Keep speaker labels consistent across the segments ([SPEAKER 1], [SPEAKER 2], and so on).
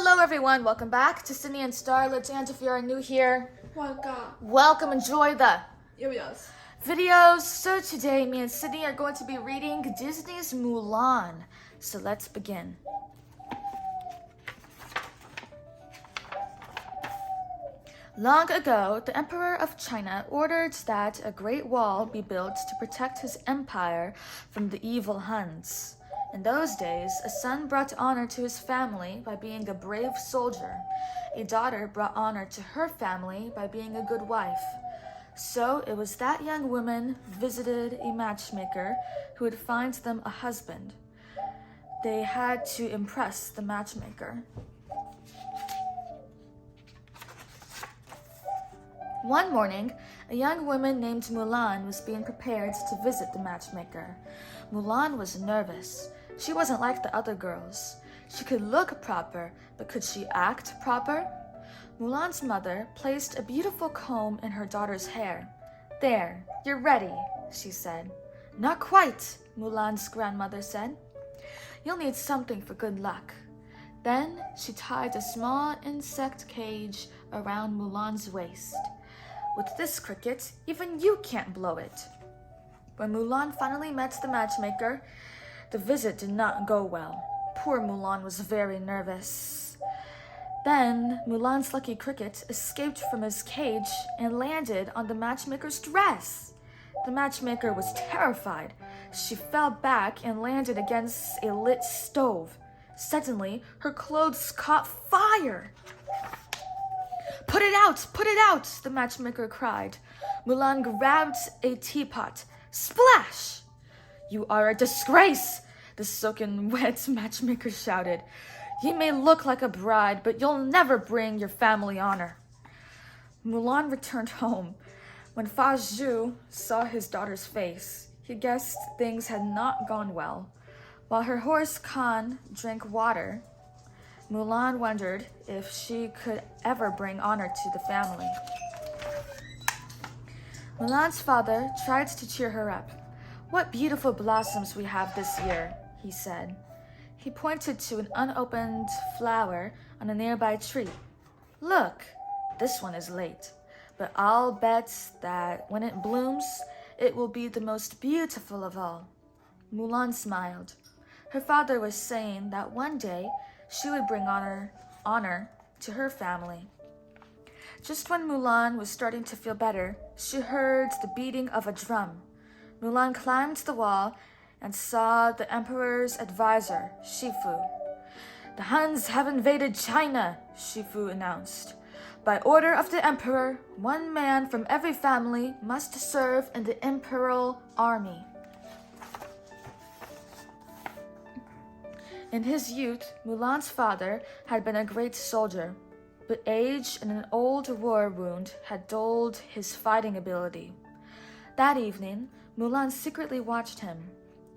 [SPEAKER 1] Hello everyone, welcome back to Sydney and Starlet, and if you're new here, welcome, enjoy the videos. So today me and Sydney are going to be reading Disney's Mulan. So let's begin. Long ago, the Emperor of China ordered that a great wall be built to protect his empire from the evil Huns. In those days, a son brought honor to his family by being a brave soldier. A daughter brought honor to her family by being a good wife. So it was that young woman visited a matchmaker who would find them a husband. They had to impress the matchmaker. One morning, a young woman named Mulan was being prepared to visit the matchmaker. Mulan was nervous. She wasn't like the other girls. She could look proper, but could she act proper? Mulan's mother placed a beautiful comb in her daughter's hair. "There, you're ready," she said. "Not quite," Mulan's grandmother said. "You'll need something for good luck." Then she tied a small insect cage around Mulan's waist. "With this cricket, even you can't blow it." When Mulan finally met the matchmaker, the visit did not go well. Poor Mulan was very nervous. Then Mulan's lucky cricket escaped from his cage and landed on the matchmaker's dress. The matchmaker was terrified. She fell back and landed against a lit stove. Suddenly, her clothes caught fire. "Put it out! Put it out!" the matchmaker cried. Mulan grabbed a teapot. Splash! "You are a disgrace!" the soaking wet matchmaker shouted. "You may look like a bride, but you'll never bring your family honor." Mulan returned home. When Fa Zhu saw his daughter's face, he guessed things had not gone well. While her horse Khan drank water, Mulan wondered if she could ever bring honor to the family. Mulan's father tried to cheer her up. "What beautiful blossoms we have this year," he said. He pointed to an unopened flower on a nearby tree. "Look, this one is late, but I'll bet that when it blooms, it will be the most beautiful of all." Mulan smiled. Her father was saying that one day she would bring honor to her family. Just when Mulan was starting to feel better, she heard the beating of a drum. Mulan climbed the wall and saw the emperor's advisor, Shifu. "The Huns have invaded China," Shifu announced. "By order of the emperor, one man from every family must serve in the imperial army." In his youth, Mulan's father had been a great soldier, but age and an old war wound had dulled his fighting ability. That evening, Mulan secretly watched him,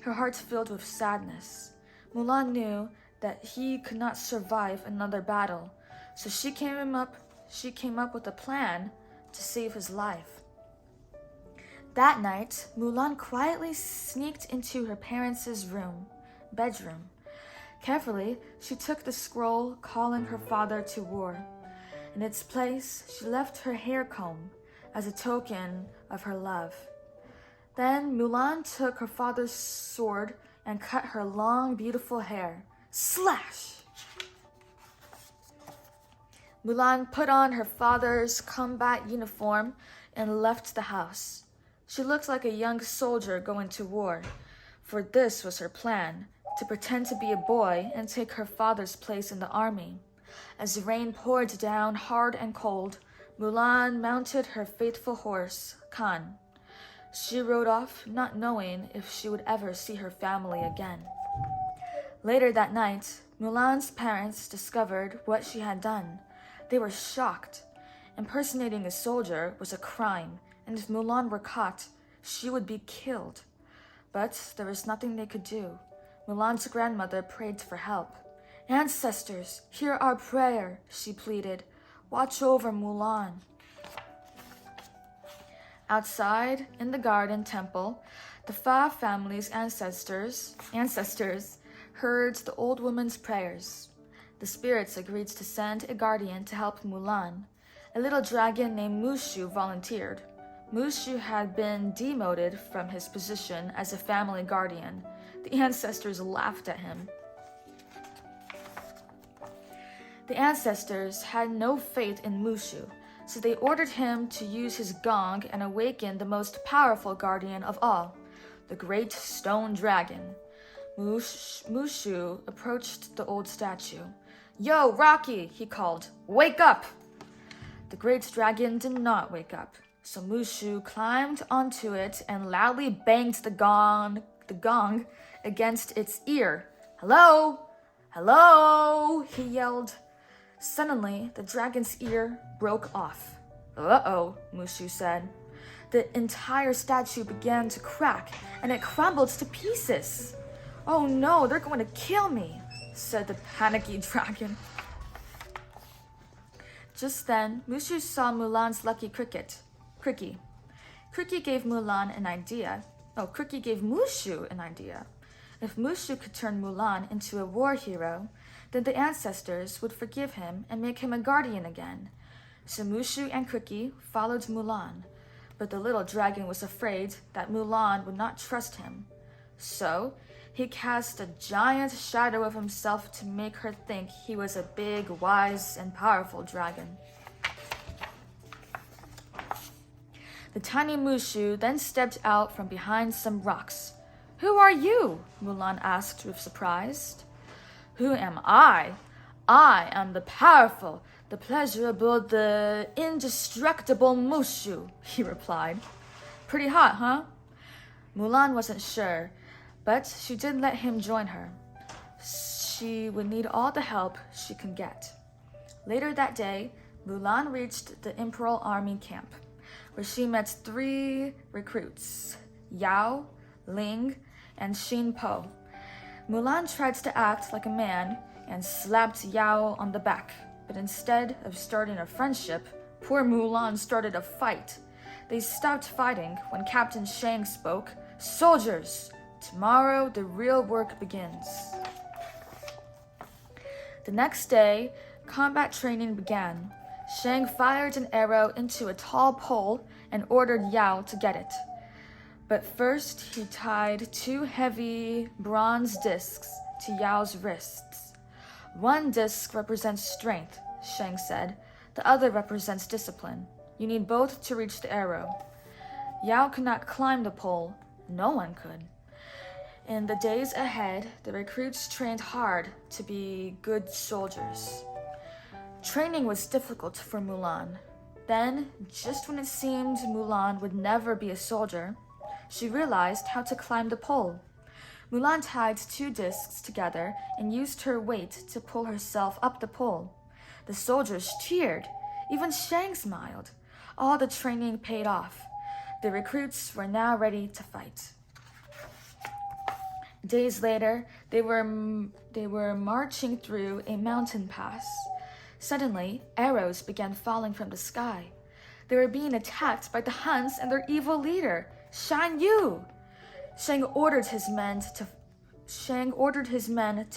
[SPEAKER 1] her heart filled with sadness. Mulan knew that he could not survive another battle, so she came up with a plan to save his life. That night, Mulan quietly sneaked into her parents' bedroom. Carefully, she took the scroll calling her father to war. In its place, she left her hair comb as a token of her love. Then Mulan took her father's sword and cut her long, beautiful hair. Slash! Mulan put on her father's combat uniform and left the house. She looked like a young soldier going to war, for this was her plan, to pretend to be a boy and take her father's place in the army. As rain poured down hard and cold, Mulan mounted her faithful horse, Khan. She rode off, not knowing if she would ever see her family again. Later that night, Mulan's parents discovered what she had done. They were shocked. Impersonating a soldier was a crime, and if Mulan were caught, she would be killed. But there was nothing they could do. Mulan's grandmother prayed for help. "Ancestors, hear our prayer," she pleaded. "Watch over Mulan." Outside, in the garden temple, the Fa family's ancestors heard the old woman's prayers. The spirits agreed to send a guardian to help Mulan. A little dragon named Mushu volunteered. Mushu had been demoted from his position as a family guardian. The ancestors laughed at him. The ancestors had no faith in Mushu, so they ordered him to use his gong and awaken the most powerful guardian of all, the great stone dragon. Mushu approached the old statue. "Yo, Rocky," he called. "Wake up!" The great dragon did not wake up, so Mushu climbed onto it and loudly banged the gong against its ear. "Hello? Hello?" he yelled. Suddenly, the dragon's ear broke off. "Uh-oh," Mushu said. The entire statue began to crack, and it crumbled to pieces. "Oh no, they're going to kill me," said the panicky dragon. Just then, Mushu saw Mulan's lucky Cricky. Cricky gave Mulan an idea. Cricky gave Mushu an idea. If Mushu could turn Mulan into a war hero, then the ancestors would forgive him and make him a guardian again. So Mushu and Cricky followed Mulan, but the little dragon was afraid that Mulan would not trust him. So he cast a giant shadow of himself to make her think he was a big, wise, and powerful dragon. The tiny Mushu then stepped out from behind some rocks. "Who are you?" Mulan asked with surprise. "Who am I? I am the powerful, the pleasurable, the indestructible Mushu," he replied. "Pretty hot, huh?" Mulan wasn't sure, but she did let him join her. She would need all the help she could get. Later that day, Mulan reached the Imperial Army camp, where she met 3 recruits, Yao, Ling, and Xin Po. Mulan tried to act like a man and slapped Yao on the back, but instead of starting a friendship, poor Mulan started a fight. They stopped fighting when Captain Shang spoke. "Soldiers, tomorrow the real work begins." The next day, combat training began. Shang fired an arrow into a tall pole and ordered Yao to get it. But first, he tied 2 heavy bronze discs to Yao's wrists. "One disc represents strength," Shang said. "The other represents discipline. You need both to reach the arrow." Yao could not climb the pole. No one could. In the days ahead, the recruits trained hard to be good soldiers. Training was difficult for Mulan. Then, just when it seemed Mulan would never be a soldier, she realized how to climb the pole. Mulan tied 2 discs together and used her weight to pull herself up the pole. The soldiers cheered. Even Shang smiled. All the training paid off. The recruits were now ready to fight. Days later, they were marching through a mountain pass. Suddenly, arrows began falling from the sky. They were being attacked by the Huns and their evil leader, Shan Yu. Shang ordered his men to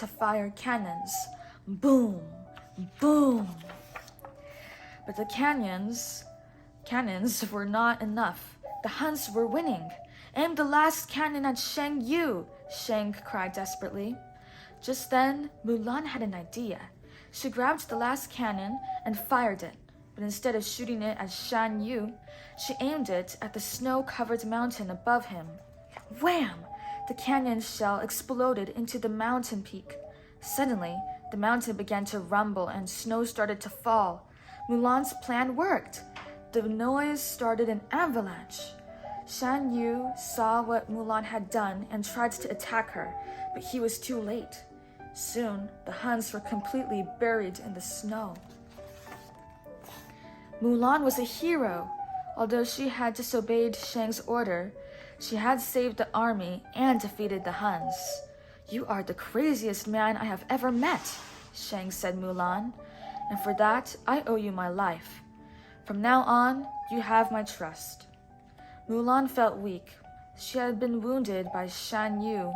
[SPEAKER 1] fire cannons. Boom, boom. But the cannons were not enough. The Huns were winning. "Aim the last cannon at Shang Yu," Shang cried desperately. Just then, Mulan had an idea. She grabbed the last cannon and fired it, but instead of shooting it at Shan Yu, she aimed it at the snow-covered mountain above him. Wham! The cannon shell exploded into the mountain peak. Suddenly, the mountain began to rumble and snow started to fall. Mulan's plan worked. The noise started an avalanche. Shan Yu saw what Mulan had done and tried to attack her, but he was too late. Soon, the Huns were completely buried in the snow. Mulan was a hero. Although she had disobeyed Shang's order, she had saved the army and defeated the Huns. "You are the craziest man I have ever met," Shang said Mulan, "and for that, I owe you my life. From now on, you have my trust." Mulan felt weak. She had been wounded by Shan Yu.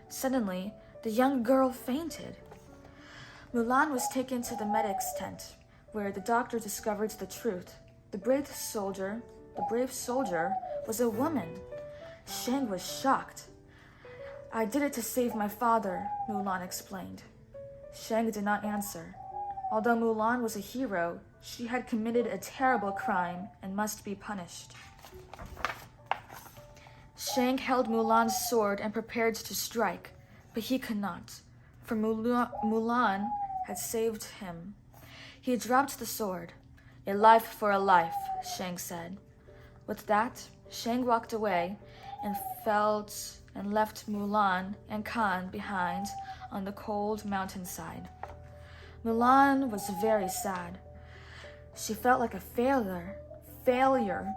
[SPEAKER 1] Suddenly, the young girl fainted. Mulan was taken to the medic's tent, where the doctor discovered the truth. The brave soldier was a woman. Shang was shocked. I did it to save my father, Mulan explained. Shang did not answer. Although Mulan was a hero, she had committed a terrible crime and must be punished. Shang held Mulan's sword and prepared to strike, but he could not, for Mulan had saved him. He dropped the sword. A life for a life, Shang said. With that, Shang walked away and left Mulan and Khan behind on the cold mountainside. Mulan was very sad. She felt like a failure.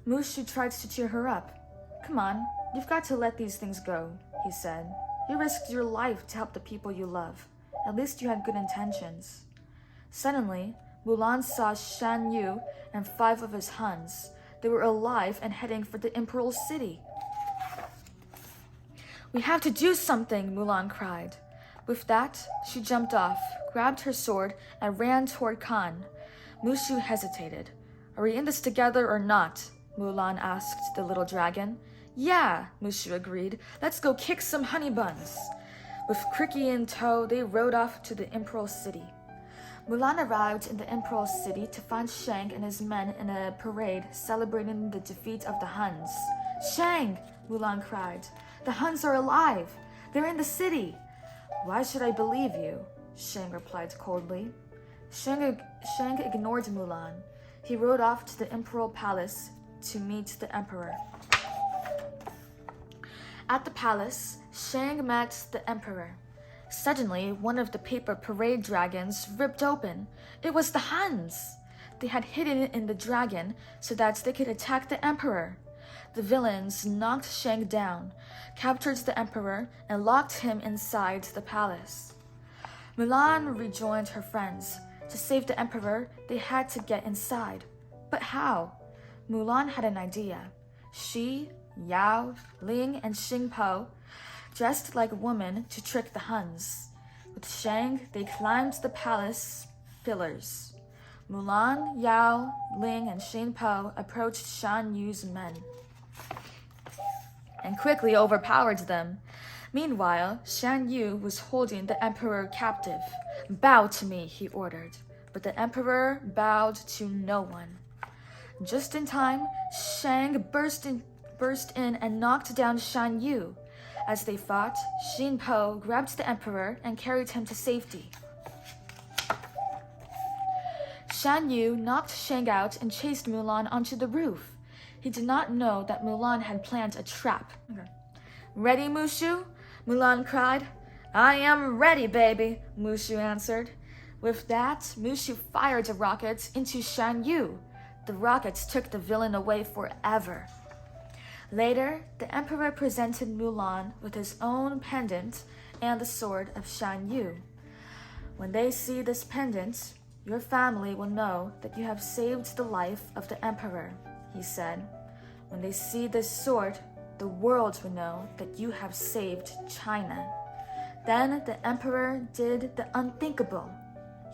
[SPEAKER 1] Mushu tried to cheer her up. Come on, you've got to let these things go, he said. You risked your life to help the people you love. At least you had good intentions. Suddenly, Mulan saw Shan Yu and 5 of his Huns. They were alive and heading for the Imperial City. We have to do something, Mulan cried. With that, she jumped off, grabbed her sword, and ran toward Khan. Mushu hesitated. Are we in this together or not? Mulan asked the little dragon. Yeah, Mushu agreed. Let's go kick some honey buns. With Cricky in tow, they rode off to the Imperial City. Mulan arrived in the Imperial City to find Shang and his men in a parade celebrating the defeat of the Huns. Shang, Mulan cried. The Huns are alive. They're in the city. Why should I believe you? Shang replied coldly. Shang ignored Mulan. He rode off to the Imperial Palace to meet the Emperor. At the palace, Shang met the Emperor. Suddenly, one of the paper parade dragons ripped open. It was the Huns. They had hidden in the dragon so that they could attack the Emperor. The villains knocked Shang down, captured the Emperor, and locked him inside the palace. Mulan rejoined her friends. To save the Emperor, they had to get inside. But how? Mulan had an idea. She, Yao, Ling, and Xingpo dressed like women to trick the Huns. With Shang, they climbed the palace pillars. Mulan, Yao, Ling, and Xingpo approached Shan Yu's men and quickly overpowered them. Meanwhile, Shan Yu was holding the Emperor captive. Bow to me, he ordered. But the Emperor bowed to no one. Just in time, Shang burst in and knocked down Shan Yu. As they fought, Xingpo grabbed the Emperor and carried him to safety. Shan Yu knocked Shang out and chased Mulan onto the roof. He did not know that Mulan had planned a trap. Ready, Mushu? Mulan cried. I am ready, baby, Mushu answered. With that, Mushu fired a rocket into Shan Yu. The rockets took the villain away forever. Later, the Emperor presented Mulan with his own pendant and the sword of Shan Yu. When they see this pendant, your family will know that you have saved the life of the Emperor, he said. When they see this sword, the world will know that you have saved China. Then the Emperor did the unthinkable.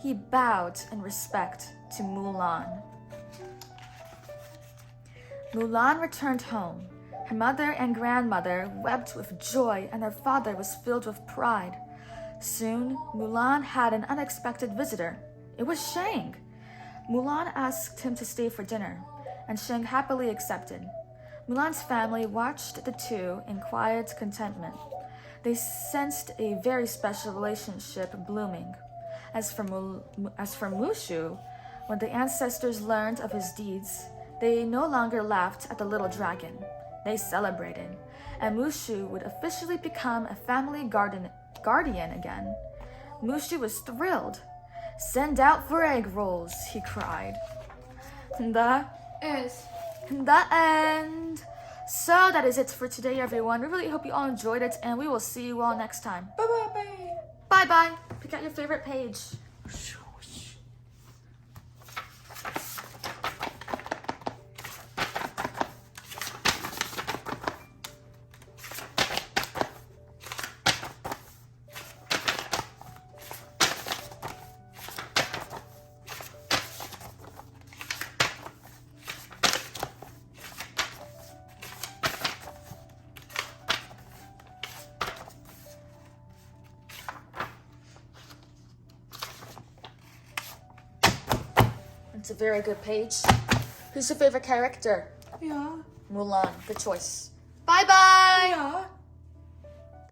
[SPEAKER 1] He bowed in respect to Mulan. Mulan returned home. Her mother and grandmother wept with joy, and her father was filled with pride. Soon, Mulan had an unexpected visitor. It was Shang. Mulan asked him to stay for dinner, and Shang happily accepted. Mulan's family watched the two in quiet contentment. They sensed a very special relationship blooming. As for Mushu, when the ancestors learned of his deeds, they no longer laughed at the little dragon. They celebrated, and Mushu would officially become a family guardian again. Mushu was thrilled. Send out for egg rolls, he cried. That is the end. So that is it for today, everyone. We really hope you all enjoyed it, and we will see you all next time. Bye-bye. Bye-bye. Pick out your favorite page. It's a very good page. Who's your favorite character?
[SPEAKER 2] Ja.
[SPEAKER 1] Mulan. Good choice. Bye-bye!
[SPEAKER 2] Ja.